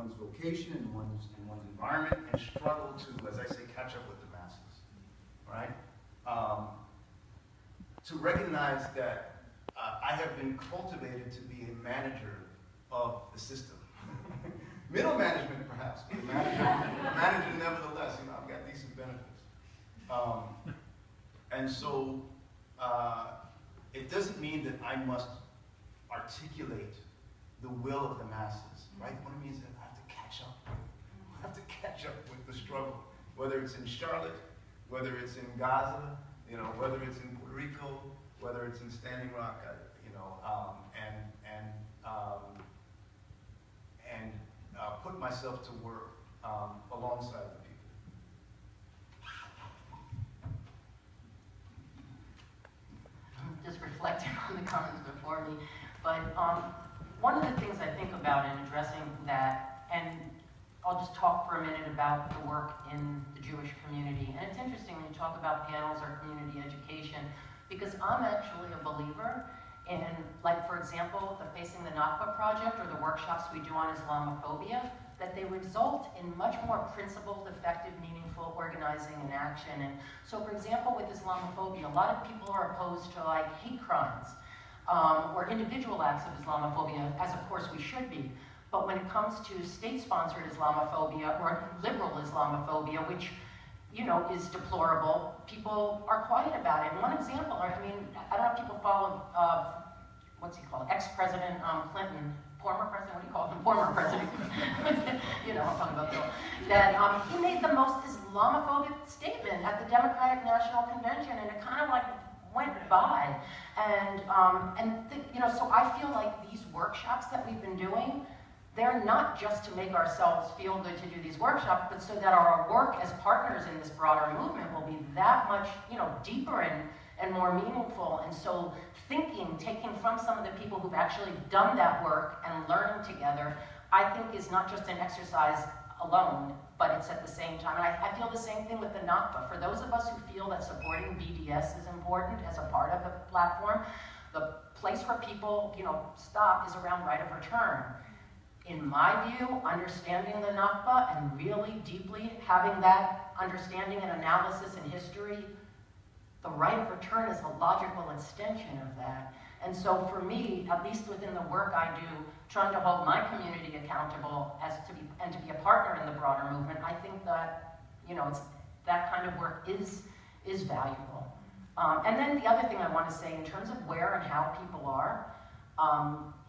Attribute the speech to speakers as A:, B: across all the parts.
A: one's vocation and one's environment and struggle to, as I say, catch up with the masses, right? To recognize that I have been cultivated to be a manager of the system. Middle management, perhaps, but a manager nevertheless. You know, I've got decent benefits. And so it doesn't mean that I must articulate the will of the masses, right? What it means is that I have to catch up. I have to catch up with the struggle, whether it's in Charlotte, whether it's in Gaza, you know, whether it's in Puerto Rico, whether it's in Standing Rock, you know, put myself to work alongside the people.
B: I'm just reflecting on the comments before me, but one of the things I think about in addressing that, and I'll just talk for a minute about the work in the Jewish community. And it's interesting when you talk about panels or community education, because I'm actually a believer in, like, for example, the Facing the Nakba project or the workshops we do on Islamophobia, that they result in much more principled, effective, meaningful organizing and action. And so, for example, with Islamophobia, a lot of people are opposed to, like, hate crimes or individual acts of Islamophobia, as of course we should be. But when it comes to state-sponsored Islamophobia or liberal Islamophobia, which, you know, is deplorable, people are quiet about it. And one example, I mean, I don't know if people follow, what's he called, ex-President Clinton, former president, what do you call him? Former president. You know, I'm talking about Bill. That he made the most Islamophobic statement at the Democratic National Convention, and it kind of like went by. And you know, so I feel like these workshops that we've been doing, they're not just to make ourselves feel good to do these workshops, but so that our work as partners in this broader movement will be that much, you know, deeper and more meaningful. And so taking from some of the people who've actually done that work and learning together, I think is not just an exercise alone, but it's at the same time. And I feel the same thing with the Nakba. For those of us who feel that supporting BDS is important as a part of the platform, the place where people, you know, stop is around right of return. In my view, understanding the Nakba and really deeply having that understanding and analysis and history, the right of return is a logical extension of that. And so for me, at least within the work I do, trying to hold my community accountable and to be a partner in the broader movement, I think that, you know, that kind of work is valuable. And then the other thing I want to say in terms of where and how people are,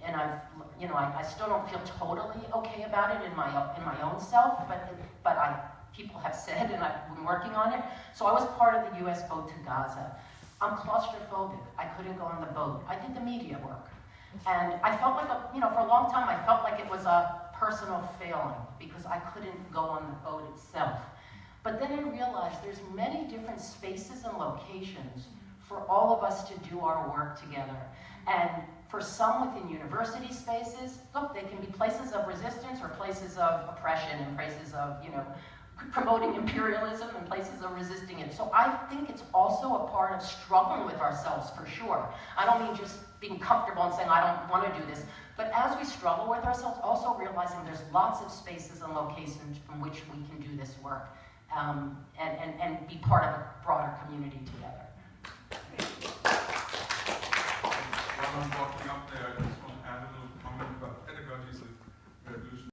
B: and I still don't feel totally okay about it in my own self, but people have said, and I've been working on it. So I was part of the U.S. boat to Gaza. I'm claustrophobic. I couldn't go on the boat. I did the media work, and I felt like for a long time, I felt like it was a personal failing because I couldn't go on the boat itself. But then I realized there's many different spaces and locations for all of us to do our work together. And for some within university spaces, look, they can be places of resistance or places of oppression and places of, you know, promoting imperialism and places of resisting it. So I think it's also a part of struggling with ourselves, for sure. I don't mean just being comfortable and saying, I don't want to do this. But as we struggle with ourselves, also realizing there's lots of spaces and locations from which we can do this work and be part of a broader community together.
C: While I'm walking up there,